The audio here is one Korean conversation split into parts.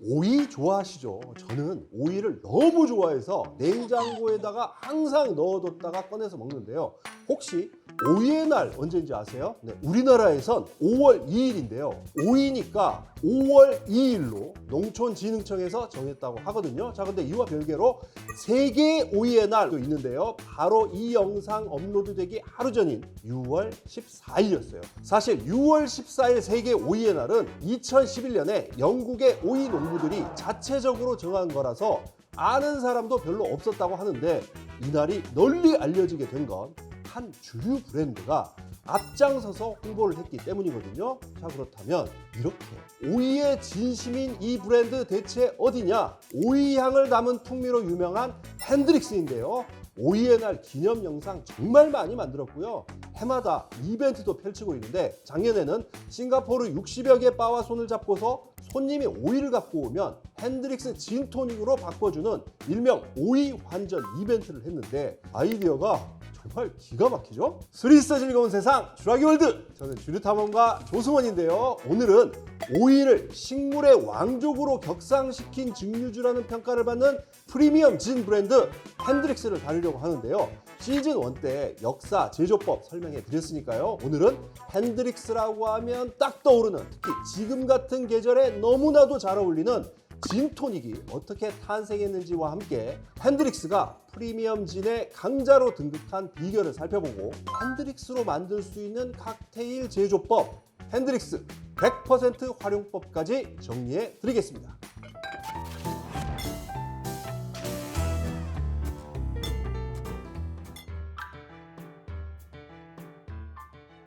오이 좋아하시죠? 저는 오이를 너무 좋아해서 냉장고에다가 항상 넣어뒀다가 꺼내서 먹는데요. 혹시 오이의 날 언제인지 아세요? 네, 우리나라에선 5월 2일인데요. 오이니까 5월 2일로 농촌진흥청에서 정했다고 하거든요. 자, 근데 이와 별개로 세계 오이의 날도 있는데요. 바로 이 영상 업로드되기 하루 전인 6월 14일이었어요. 사실 6월 14일 세계 오이의 날은 2011년에 영국의 오이 농부들이 자체적으로 정한 거라서 아는 사람도 별로 없었다고 하는데, 이날이 널리 알려지게 된 건 한 주류 브랜드가 앞장서서 홍보를 했기 때문이거든요. 자, 그렇다면 이렇게 오이의 진심인 이 브랜드 대체 어디냐? 오이 향을 담은 풍미로 유명한 핸드릭스인데요. 오이의 날 기념 영상 정말 많이 만들었고요. 해마다 이벤트도 펼치고 있는데, 작년에는 싱가포르 60여 개 바와 손을 잡고서 손님이 오이를 갖고 오면 핸드릭스 진토닉으로 바꿔주는 일명 오이 환전 이벤트를 했는데, 아이디어가 정말 기가 막히죠? 스리스 즐거운 세상 주라기 월드, 저는 주류탐험가 조승원인데요. 오늘은 오이를 식물의 왕족으로 격상시킨 증류주라는 평가를 받는 프리미엄 진 브랜드 핸드릭스를 다루려고 하는데요. 시즌 1 때 역사, 제조법 설명해 드렸으니까요. 오늘은 핸드릭스라고 하면 딱 떠오르는, 특히 지금 같은 계절에 너무나도 잘 어울리는 진토닉이 어떻게 탄생했는지와 함께 핸드릭스가 프리미엄 진의 강자로 등극한 비결을 살펴보고, 핸드릭스로 만들 수 있는 칵테일 제조법, 핸드릭스 100% 활용법까지 정리해 드리겠습니다.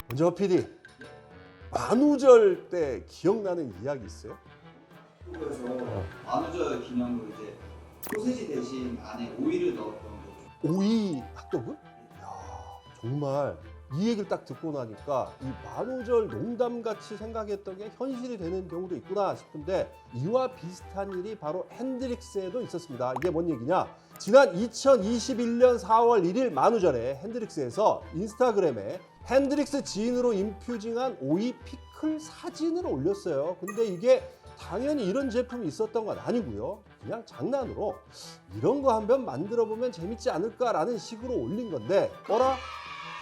먼저 PD, 만우절 때 기억나는 이야기 있어요? 그래서 만우절 기념으로 이제 소세지 대신 안에 오이를 넣었던 거죠. 오이 핫도그? 이야, 정말 이 얘기를 딱 듣고 나니까 이 만우절 농담같이 생각했던 게 현실이 되는 경우도 있구나 싶은데, 이와 비슷한 일이 바로 핸드릭스에도 있었습니다. 이게 뭔 얘기냐? 지난 2021년 4월 1일 만우절에 핸드릭스에서 인스타그램에 핸드릭스 지인으로 인퓨징한 오이 피클 사진을 올렸어요. 근데 이게 당연히 이런 제품이 있었던 건 아니고요. 그냥 장난으로 이런 거 한번 만들어 보면 재밌지 않을까라는 식으로 올린 건데, 어라?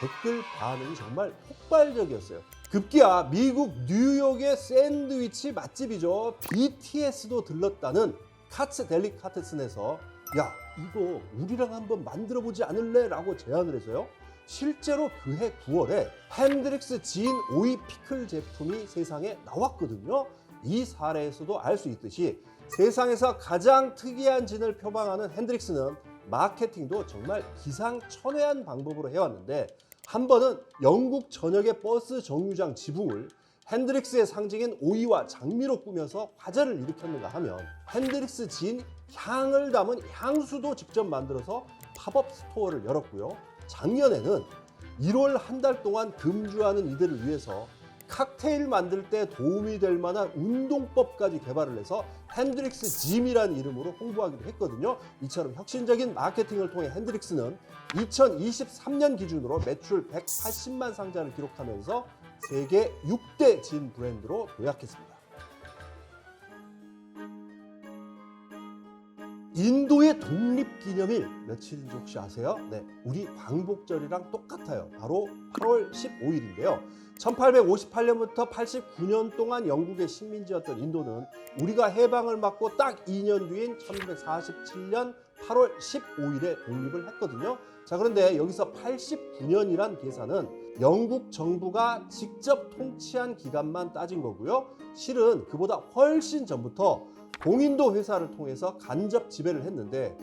댓글 반응이 정말 폭발적이었어요. 급기야 미국 뉴욕의 샌드위치 맛집이죠. BTS도 들렀다는 카츠 델리 카트슨에서 야, 이거 우리랑 한번 만들어 보지 않을래? 라고 제안을 해서요. 실제로 그해 9월에 핸드릭스 지인 오이 피클 제품이 세상에 나왔거든요. 이 사례에서도 알 수 있듯이 세상에서 가장 특이한 진을 표방하는 핸드릭스는 마케팅도 정말 기상천외한 방법으로 해왔는데, 한 번은 영국 전역의 버스 정류장 지붕을 핸드릭스의 상징인 오이와 장미로 꾸며서 화제를 일으켰는가 하면, 핸드릭스 지인 향을 담은 향수도 직접 만들어서 팝업 스토어를 열었고요. 작년에는 1월 한 달 동안 금주하는 이들을 위해서 칵테일 만들 때 도움이 될 만한 운동법까지 개발을 해서 핸드릭스 짐이라는 이름으로 홍보하기도 했거든요. 이처럼 혁신적인 마케팅을 통해 핸드릭스는 2023년 기준으로 매출 180만 상자를 기록하면서 세계 6대 진 브랜드로 도약했습니다. 인도의 독립기념일 며칠인지 혹시 아세요? 네, 우리 광복절이랑 똑같아요. 바로 8월 15일인데요. 1858년부터 89년 동안 영국의 식민지였던 인도는 우리가 해방을 맞고 딱 2년 뒤인 1947년 8월 15일에 독립을 했거든요. 자, 그런데 여기서 89년이란 계산은 영국 정부가 직접 통치한 기간만 따진 거고요. 실은 그보다 훨씬 전부터 동인도 회사를 통해서 간접 지배를 했는데,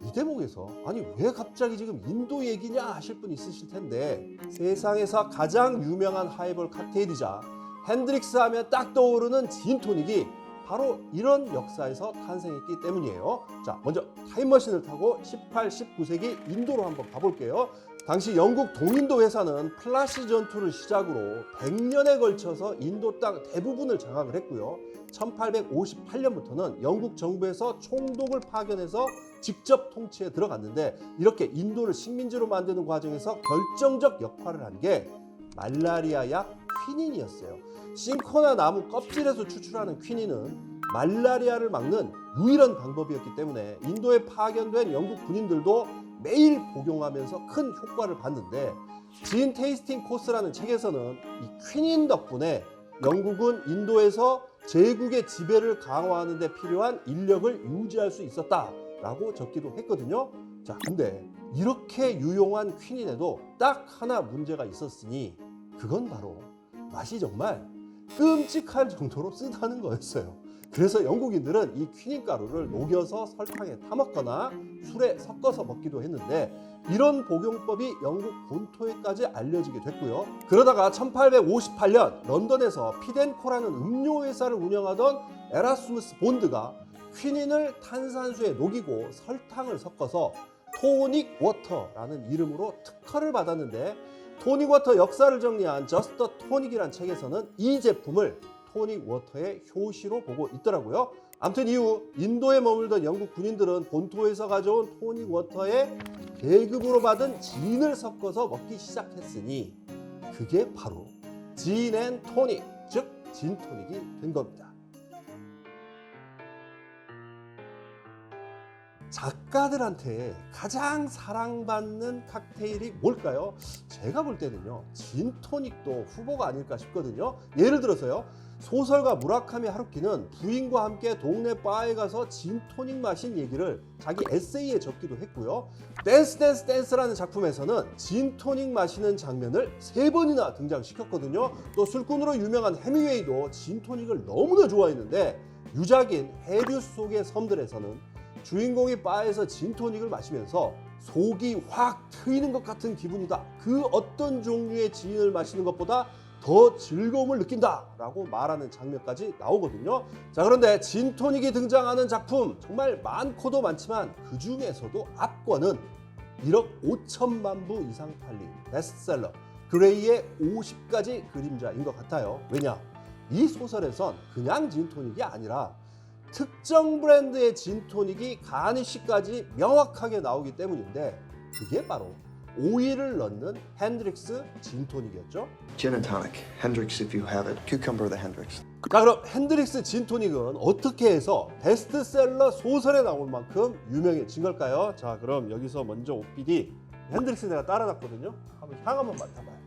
이 대목에서 아니 왜 갑자기 지금 인도 얘기냐 하실 분 있으실 텐데, 세상에서 가장 유명한 하이볼 칵테일이자 핸드릭스 하면 딱 떠오르는 진토닉이 바로 이런 역사에서 탄생했기 때문이에요. 자, 먼저 타임머신을 타고 18, 19세기 인도로 한번 가볼게요. 당시 영국 동인도 회사는 플라시 전투를 시작으로 100년에 걸쳐서 인도 땅 대부분을 장악을 했고요. 1858년부터는 영국 정부에서 총독을 파견해서 직접 통치에 들어갔는데, 이렇게 인도를 식민지로 만드는 과정에서 결정적 역할을 한 게 말라리아 약 퀴닌이었어요. 싱코나 나무 껍질에서 추출하는 퀴닌은 말라리아를 막는 유일한 방법이었기 때문에 인도에 파견된 영국 군인들도 매일 복용하면서 큰 효과를 봤는데, 진 테이스팅 코스라는 책에서는 이 퀴닌 덕분에 영국은 인도에서 제국의 지배를 강화하는 데 필요한 인력을 유지할 수 있었다라고 적기도 했거든요. 자, 근데 이렇게 유용한 퀴닌에도 딱 하나 문제가 있었으니 그건 바로 맛이 정말 끔찍할 정도로 쓰다는 거였어요. 그래서 영국인들은 이 퀴닌 가루를 녹여서 설탕에 타먹거나 술에 섞어서 먹기도 했는데, 이런 복용법이 영국 본토에까지 알려지게 됐고요. 그러다가 1858년 런던에서 피덴코라는 음료 회사를 운영하던 에라스무스 본드가 퀴닌을 탄산수에 녹이고 설탕을 섞어서 토닉 워터라는 이름으로 특허를 받았는데, 토닉 워터 역사를 정리한 저스트 더 토닉이란 책에서는 이 제품을 토닉 워터의 효시로 보고 있더라고요. 아무튼 이후 인도에 머물던 영국 군인들은 본토에서 가져온 토닉 워터에 계급으로 받은 진을 섞어서 먹기 시작했으니 그게 바로 진 앤 토닉, 즉 진토닉이 된 겁니다. 작가들한테 가장 사랑받는 칵테일이 뭘까요? 제가 볼 때는요, 진토닉도 후보가 아닐까 싶거든요. 예를 들어서요, 소설가 무라카미 하루키는 부인과 함께 동네 바에 가서 진토닉 마신 얘기를 자기 에세이에 적기도 했고요. 댄스 댄스 댄스라는 작품에서는 진토닉 마시는 장면을 3번이나 등장시켰거든요. 또 술꾼으로 유명한 해밍웨이도 진토닉을 너무나 좋아했는데, 유작인 해류 속의 섬들에서는 주인공이 바에서 진토닉을 마시면서 속이 확 트이는 것 같은 기분이다, 그 어떤 종류의 진을 마시는 것보다 더 즐거움을 느낀다 라고 말하는 장면까지 나오거든요. 자, 그런데 진토닉이 등장하는 작품 정말 많고도 많지만 그 중에서도 압권은 1억 5천만 부 이상 팔린 베스트셀러 그레이의 50가지 그림자인 것 같아요. 왜냐? 이 소설에선 그냥 진토닉이 아니라 특정 브랜드의 진토닉이 가니쉬까지 명확하게 나오기 때문인데, 그게 바로 오이를 넣는 핸드릭스 진토닉이었죠. Gin and tonic. Hendrix if you have it. Cucumber the Hendrix. 자, 그럼 핸드릭스 진토닉은 어떻게 해서 베스트셀러 소설에 나올 만큼 유명해진 걸까요? 자, 그럼 여기서 먼저 옥PD 핸드릭스 내가 따라놨거든요. 한번 향 한번 맡아봐요.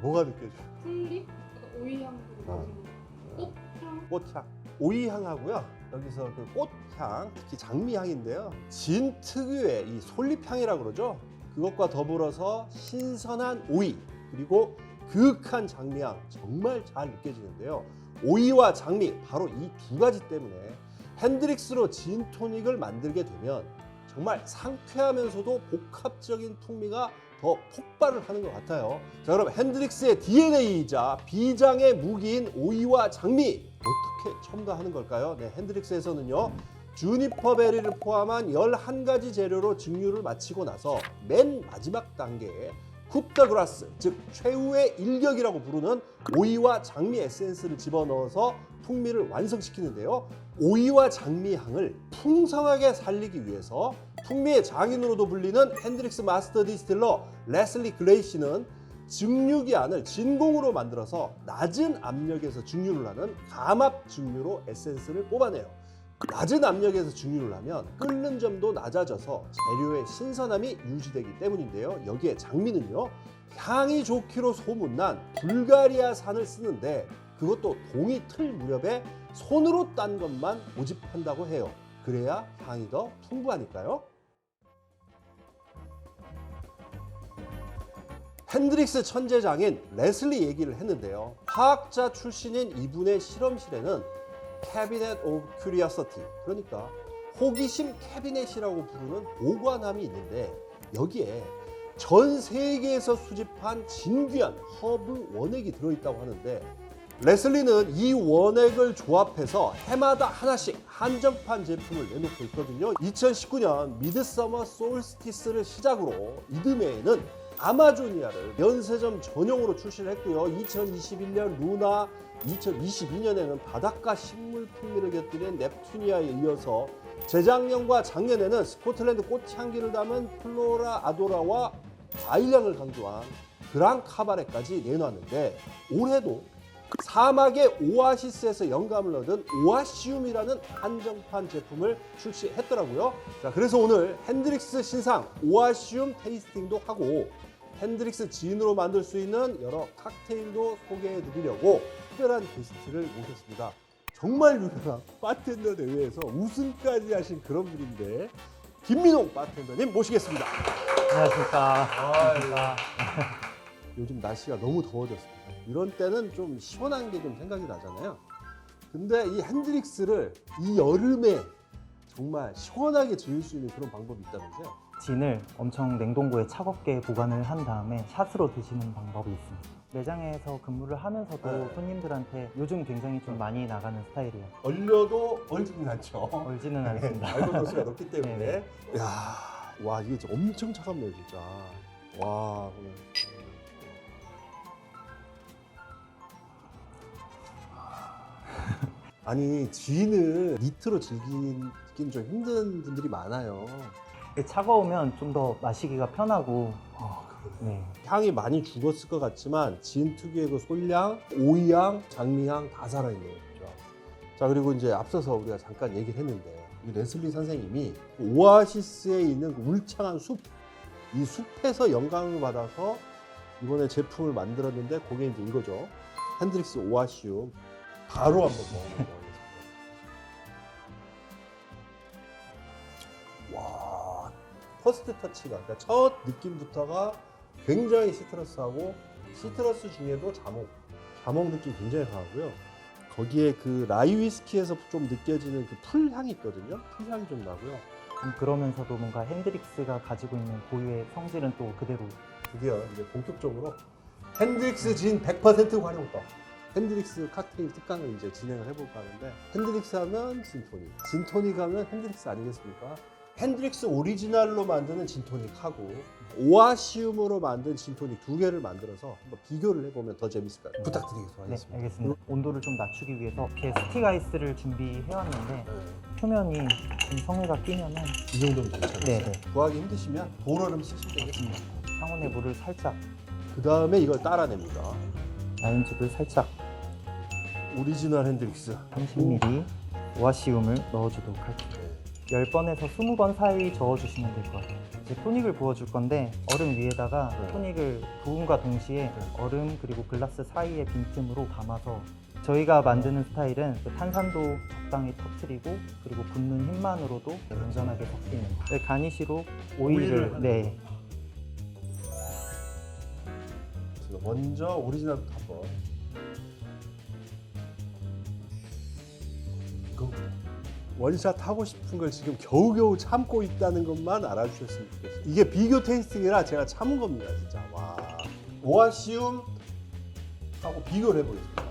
뭐가 느껴져요? 풀잎? 오이향도 어. 꽃향? 꽃향. 오이향하고요, 여기서 그 꽃향, 특히 장미향인데요, 진 특유의 이 솔잎향이라고 그러죠. 그것과 더불어서 신선한 오이, 그리고 그윽한 장미향 정말 잘 느껴지는데요. 오이와 장미, 바로 이 두 가지 때문에 핸드릭스로 진토닉을 만들게 되면 정말 상쾌하면서도 복합적인 풍미가 더 폭발을 하는 것 같아요. 자, 그럼 핸드릭스의 DNA이자 비장의 무기인 오이와 장미 어떻게 첨가하는 걸까요? 네, 핸드릭스에서는요, 주니퍼 베리를 포함한 11가지 재료로 증류를 마치고 나서 맨 마지막 단계에 쿱더 그라스, 즉 최후의 일격이라고 부르는 오이와 장미 에센스를 집어넣어서 풍미를 완성시키는데요. 오이와 장미 향을 풍성하게 살리기 위해서 풍미의 장인으로도 불리는 핸드릭스 마스터 디스틸러 레슬리 글레이 씨는 증류기 안을 진공으로 만들어서 낮은 압력에서 증류를 하는 감압 증류로 에센스를 뽑아내요. 낮은 압력에서 증류를 하면 끓는 점도 낮아져서 재료의 신선함이 유지되기 때문인데요. 여기에 장미는요, 향이 좋기로 소문난 불가리아산을 쓰는데, 그것도 동이 틀 무렵에 손으로 딴 것만 모집한다고 해요. 그래야 향이 더 풍부하니까요. 핸드릭스 천재장인 레슬리 얘기를 했는데요. 화학자 출신인 이분의 실험실에는 캐비넷 오브 큐리어시티, 그러니까 호기심 캐비넷이라고 부르는 보관함이 있는데, 여기에 전 세계에서 수집한 진귀한 허브 원액이 들어있다고 하는데, 레슬리는 이 원액을 조합해서 해마다 하나씩 한정판 제품을 내놓고 있거든요. 2019년 미드서머 솔스티스를 시작으로 이듬해에는 아마조니아를 면세점 전용으로 출시를 했고요. 2021년 루나, 2022년에는 바닷가 식물 풍미를 곁들인 넵튜니아에 이어서 재작년과 작년에는 스코틀랜드 꽃향기를 담은 플로라 아도라와 과일향을 강조한 그랑 카바레까지 내놨는데, 올해도 사막의 오아시스에서 영감을 얻은 오아시움이라는 한정판 제품을 출시했더라고요. 자, 그래서 오늘 핸드릭스 신상 오아시움 테이스팅도 하고 핸드릭스 진으로 만들 수 있는 여러 칵테일도 소개해 드리려고 특별한 게스트를 모셨습니다. 정말 유명한 바텐더 대회에서 우승까지 하신 그런 분인데 김민홍 바텐더님 모시겠습니다. 안녕하십니까. 요즘 날씨가 너무 더워졌습니다. 이런 때는 좀 시원한 게 좀 생각이 나잖아요. 근데 이 핸드릭스를 이 여름에 정말 시원하게 즐길 수 있는 그런 방법이 있다면서요? 진을 엄청 냉동고에 차갑게 보관을 한 다음에 샷으로 드시는 방법이 있습니다. 매장에서 근무를 하면서도 네. 손님들한테 요즘 굉장히 좀 많이 나가는 스타일이에요. 얼려도 얼지는 않죠. 얼지는 않습니다. 알코올 도수가 높기 때문에. 네네. 야, 와 이게 진짜 엄청 차갑네요, 진짜. 와. 오늘. 아니 진을 니트로 즐기긴 좀 힘든 분들이 많아요. 차가우면 좀 더 마시기가 편하고 네. 향이 많이 죽었을 것 같지만 진 특유의 그 솔향, 오이향, 장미향 다 살아있네요. 진짜. 자, 그리고 이제 앞서서 우리가 잠깐 얘기를 했는데 이 레슬리 선생님이 그 오아시스에 있는 그 울창한 숲, 이 숲에서 영감을 받아서 이번에 제품을 만들었는데 그게 이제 이거죠. 핸드릭스 오아시움. 바로 한번 먹어보겠습니다. 와, 퍼스트 터치가, 그러니까 첫 느낌부터가 굉장히 시트러스하고 시트러스 중에도 자몽 느낌 굉장히 강하고요. 거기에 그 라이 위스키에서 좀 느껴지는 그 풀향이 있거든요. 풀향이 좀 나고요. 그러면서도 뭔가 핸드릭스가 가지고 있는 고유의 성질은 또 그대로 드디어 이제 본격적으로 핸드릭스 진 100% 활용법. 핸드릭스 칵테일 특강을 이제 진행을 해볼까 하는데 핸드릭스 하면 진토닉, 진토닉 하면 핸드릭스 아니겠습니까? 핸드릭스 오리지널로 만드는 진토닉하고 오아시움으로 만든 진토닉 두 개를 만들어서 한번 비교를 해보면 더 재밌을 것 같아요. 부탁드리겠습니다. 네, 알겠습니다. 온도를 좀 낮추기 위해서 이렇게 스틱 아이스를 준비해왔는데 표면이 좀 성에가 끼면은 이 정도면 괜찮아요. 네네. 구하기 힘드시면 돌얼음 쓰시면 되겠습니다. 상온에 물을 살짝, 그 다음에 이걸 따라냅니다. 라임즙을 살짝 오리지널 핸드릭스 30ml 오아시움을 넣어주도록 할게요. 네. 10번에서 20번 사이 저어주시면 될 것 같아요. 이제 토닉을 부어줄 건데 얼음 위에다가 네. 토닉을 부음과 동시에 얼음 그리고 글라스 사이에 빈틈으로 담아서 저희가 만드는 스타일은 그 탄산도 적당히 터트리고 그리고 붓는 힘만으로도 온전하게 섞이는 네, 가니쉬로 오일을 네. 먼저 오리지널부터 한번. 이거 원샷 하고 싶은 걸 지금 겨우겨우 참고 있다는 것만 알아주셨으면 좋겠어요. 이게 비교 테이스팅이라 제가 참은 겁니다, 진짜. 와. 오아시움 하고 비교를 해보겠습니다.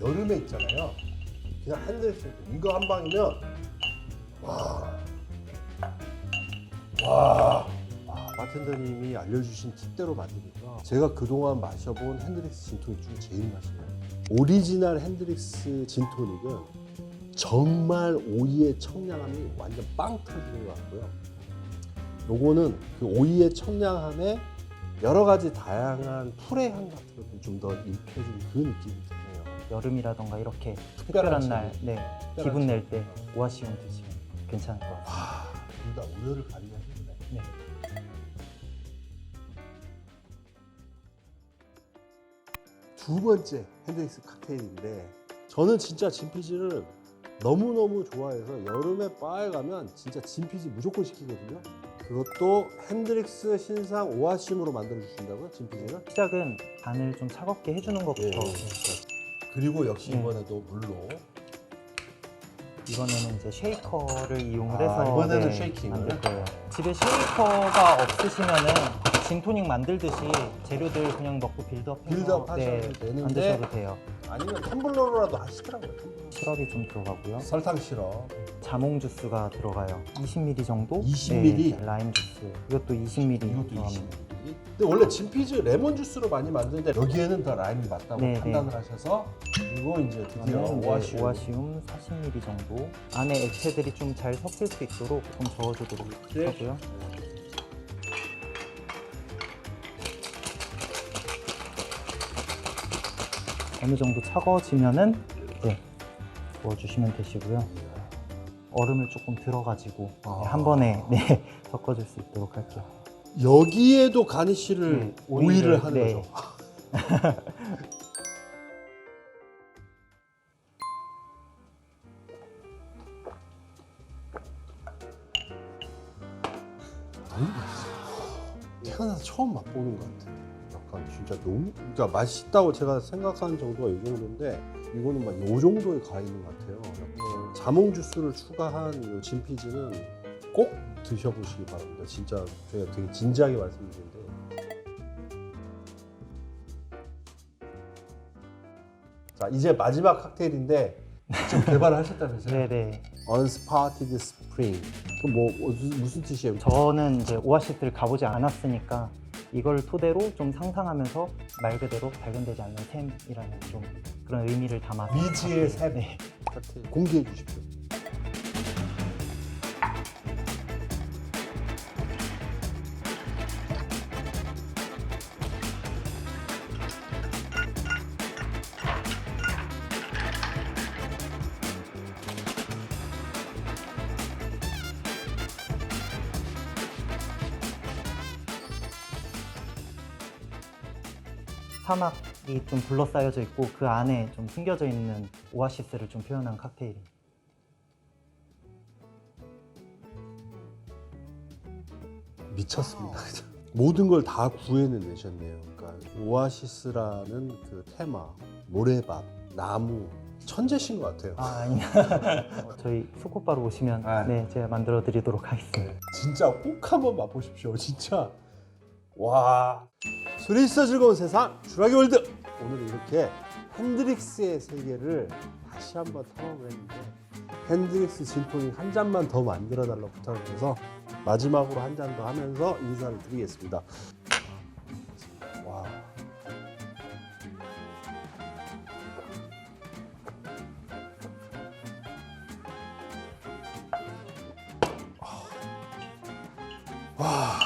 여름에 있잖아요. 그냥 핸드릭스 이거 한 방이면 와, 바텐더님이 알려주신 팁대로 만드니까 제가 그동안 마셔본 핸드릭스 진토닉 중에 제일 맛있네요. 오리지널 핸드릭스 진토닉은 정말 오이의 청량함이 완전 빵 터지는 것 같고요. 요거는 그 오이의 청량함에 여러 가지 다양한 풀의 향 같은 것도 좀 더 입혀주는 그 느낌이 드네요. 여름이라던가 이렇게 특별한 특별한 날 시기. 네, 특별한 기분 낼 시기. 때 오아시움 드시면 괜찮을 것 같아요. 와, 둘 다 우열을 가리하시네. 네. 두 번째 핸드릭스 칵테일인데 저는 진짜 진피지를 너무너무 좋아해서 여름에 바에 가면 진짜 진피지 무조건 시키거든요. 그것도 핸드릭스 신상 오아시움으로 만들어 주신다고요? 진피지는? 시작은 간을 좀 차갑게 해주는 것부터 예. 그리고 역시 네. 이번에도 물로. 이번에는 이제 쉐이커를 이용을 아, 해서 이번에는 쉐이킹을? 만들 거예요. 집에 쉐이커가 없으시면은 진토닉 만들듯이 재료들 그냥 넣고 빌드업 빌드업 하셔도 되는데 만드셔도 돼요. 아니면 텀블러로라도 하시더라고요. 텀블러. 시럽이 좀 들어가고요. 설탕 시럽. 자몽 주스가 들어가요. 20ml 정도? 20ml? 네, 라임 주스. 이것도 20ml 이것도 들어갑니다. 20ml. 근데 원래 진피즈 레몬 주스로 많이 만드는데 여기에는 더 라임이 맞다고 네, 판단을 하셔서 그리고 이제 드디어 이거는 이제 오아시움. 오아시움 40ml 정도. 안에 액체들이 좀 잘 섞일 수 있도록 조금 저어주도록 네. 하고요. 어느 정도 차가워지면은 이제 부어주시면 되시고요. 얼음을 조금 들어가지고 아. 네, 한 번에 네, 섞어줄 수 있도록 할게요. 여기에도 가니쉬를 네, 오이를 하는 네. 거죠. 너무 맛있어. 태어나서 처음 맛보는 것 같아. 약간 진짜 너무, 그러니까 맛있다고 제가 생각하는 정도가 이 정도인데 이거는 막 이 정도에 가 있는 것 같아요. 자몽 주스를 추가한 이 진피즈는 꼭 드셔보시기 바랍니다. 진짜 제가 되게 진지하게 말씀드리는데. 자, 이제 마지막 칵테일인데 지금 개발을 하셨다면서요? 네네. Unsparted Spring. 그 뭐 무슨 뜻이에요? 저는 이제 오아시스를 가보지 않았으니까 이걸 토대로 좀 상상하면서 말 그대로 발견되지 않는 샘이라는 좀 그런 의미를 담아서 미지의 샘. 네. 칵테일 공개해 주십시오. 사막이 좀 둘러싸여져 있고 그 안에 좀 숨겨져 있는 오아시스를 좀 표현한 칵테일입니다. 미쳤습니다. 모든 걸 다 구해내셨네요. 그러니까 오아시스라는 그 테마, 모래밭, 나무, 천재신 것 같아요. 아닙니다. 저희 수코바로 오시면 아. 네, 제가 만들어 드리도록 하겠습니다. 진짜 꼭 한번 맛보십시오. 진짜. 와. 술이 있어 즐거운 세상 주라기 월드. 오늘 이렇게 핸드릭스의 세계를 다시 한번 탐험을 했는데 핸드릭스 진토닉 한 잔만 더 만들어 달라고 부탁을 해서 마지막으로 한 잔 더 하면서 인사를 드리겠습니다. 와. 와.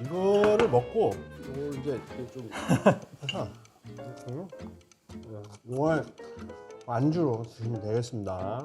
이거를 먹고 이걸 이제 이렇게 좀 해서 이걸 안주로 드시면 되겠습니다.